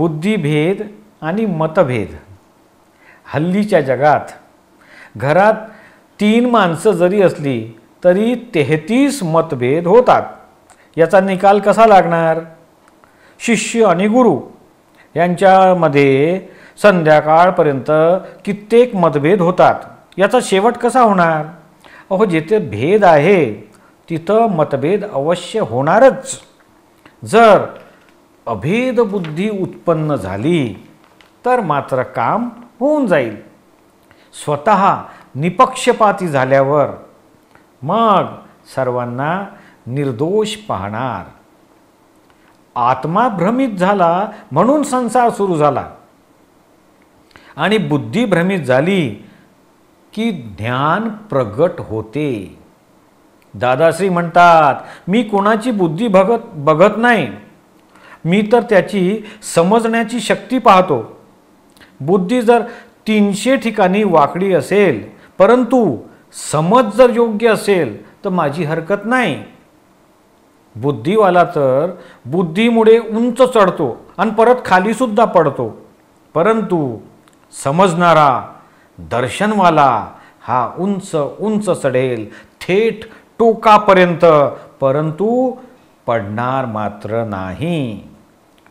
बुद्धिभेद आणि मतभेद. हल्लीच्या जगात घरात 3 माणसं जरी असली तरी 33 मतभेद होतात. याचा निकाल कसा लागणार? शिष्य आणि गुरु यांच्यामध्ये संध्याकाळपर्यंत कित्येक मतभेद होतात. याचा शेवट कसा होणार? अहो, जिथे भेद आहे तिथं मतभेद अवश्य होणारच. जर अभेद बुद्धी उत्पन्न झाली तर मात्र काम होऊन जाईल. स्वतः निपक्षपाती झाल्यावर मग सर्वांना निर्दोष पाहणार. आत्मा भ्रमित झाला म्हणून संसार सुरू झाला आणि बुद्धी भ्रमित झाली की ज्ञान प्रगट होते. दादाश्री म्हणतात, मी कोणाची बुद्धी बघत नाही, मी तर त्याची समजण्याची शक्ती पाहतो. बुद्धी जर 300 ठिकाणी वाकडी असेल परंतु समज जर योग्य असेल तर माझी हरकत नाही. बुद्धिवाला तर बुद्धीमुळे उंच चढतो आणि परत खाली सुद्धा पडतो, परंतु समजणारा दर्शनवाला हा उंच उंच चढेल थेट टोकापर्यंत, परंतु पडणार मात्र नाही.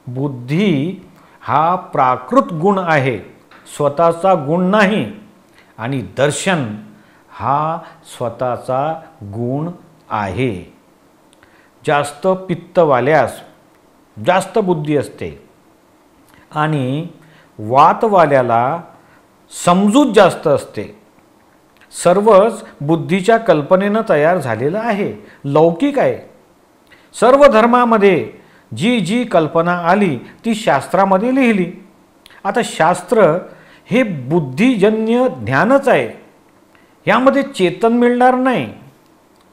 बुद्धी हा प्राकृत गुण आहे, स्वतःचा गुण नाही. आणि दर्शन हा स्वतःचा गुण आहे. जास्त पित्तवाल्यास जास्त बुद्धी असते आणि वातवाल्याला समजूत जास्त असते. सर्वच बुद्धीच्या कल्पनेनं तयार झालेलं आहे, लौकिक आहे. सर्व धर्मामध्ये जी जी कल्पना आली ती शास्त्रामध्ये लिहिली. आता शास्त्र हे बुद्धिजन्य ज्ञानच आहे, यामध्ये चेतन मिळणार नाही.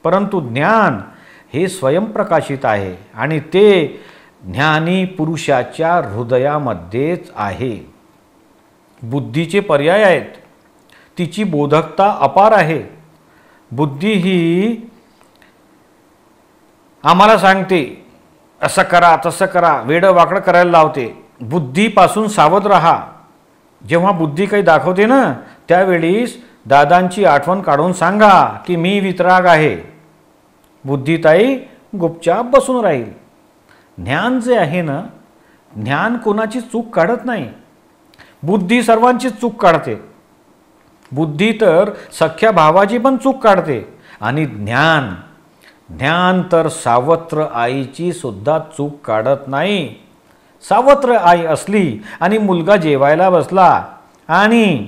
परंतु ज्ञान हे स्वयंप्रकाशित आहे आणि ते ज्ञानी पुरुषाच्या हृदयामध्येच आहे. बुद्धीचे पर्याय आहेत, तिची बोधकता अपार आहे. बुद्धी ही आम्हाला सांगते असं करा तसं करा, वेडं वाकडं करायला लावते. बुद्धीपासून सावध राहा. जेव्हा बुद्धी काही दाखवते ना त्यावेळीस दादांची आठवण काढून सांगा की मी वितराग आहे. बुद्धीताई गुपचाप बसून राहील. ज्ञान जे आहे ना, ज्ञान कोणाची चूक काढत नाही, बुद्धी सर्वांची चूक काढते. बुद्धी तर सख्या भावाची पण चूक काढते आणि ज्ञान ज्ञान तर सावत्र आईची सुद्धा चूक काढत नाही. सावत्र आई असली आणि मुलगा जेवायला बसला आणि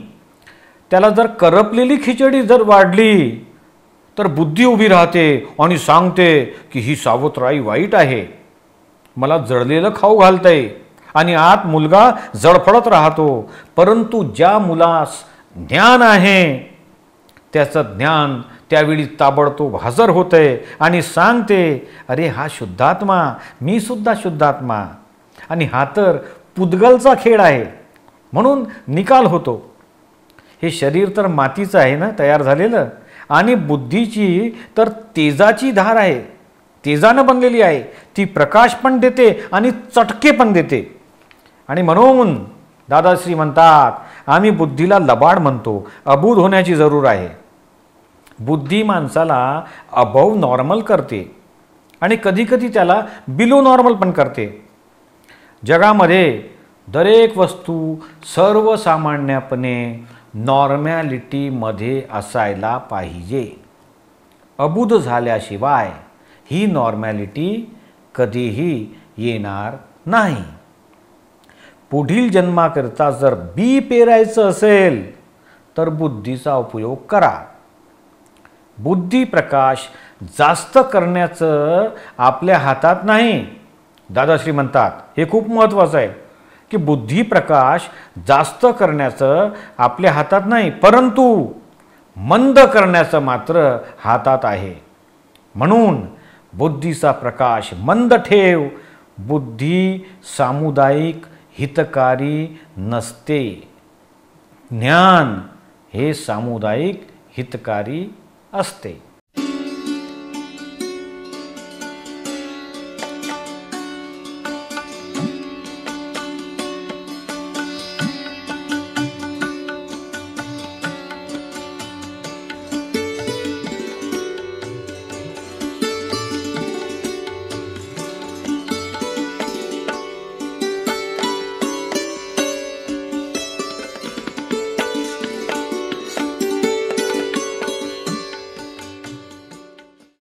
त्याला जर करपलेली खिचडी जर वाढली तर बुद्धी उभी राहते आणि सांगते की ही सावत्र आई वाईट आहे, मला जळलेलं खाऊ घालते. आणि आत मुलगा जळफळत राहतो. परंतु ज्या मुलास ज्ञान आहे त्याचं ज्ञान त्यावेळी ताबडतोब हजर होते आणि सांगते, अरे हा शुद्धात्मा, मी सुद्धा शुद्धात्मा. आणि हा तर पुद्गलचा खेळ आहे म्हणून निकाल होतो. हे शरीर तर मातीचं आहे ना तयार झालेलं, आणि बुद्धीची तर तेजाची धार आहे, तेजानं बनलेली आहे. ती प्रकाश पण देते आणि चटके पण देते. आणि म्हणून दादाश्री म्हणतात, आम्ही बुद्धीला लबाड म्हणतो, अबूध होण्याची जरूर आहे. बुद्धी माणसाला अबव नॉर्मल करते आणि कधीकधी त्याला बिलो नॉर्मल पण करते. जगामध्ये दरेक वस्तू सर्वसामान्यपणे नॉर्मॅलिटीमध्ये असायला पाहिजे. अबूध झाल्याशिवाय ही नॉर्मॅलिटी कधीही येणार नाही. पुढील जन्माकरता जर बी पेरायचं असेल तर बुद्धीचा उपयोग करा. बुद्धी प्रकाश जास्त करण्याचं आपल्या हातात नाही. दादाश्री म्हणतात हे खूप महत्त्वाचं आहे की बुद्धी प्रकाश जास्त करण्याचं आपल्या हातात नाही, परंतु मंद करण्याचं मात्र हातात आहे. म्हणून बुद्धीचा प्रकाश मंद ठेव. बुद्धी सामुदायिक हितकारी नसते, ज्ञान हे सामुदायिक हितकारी असते.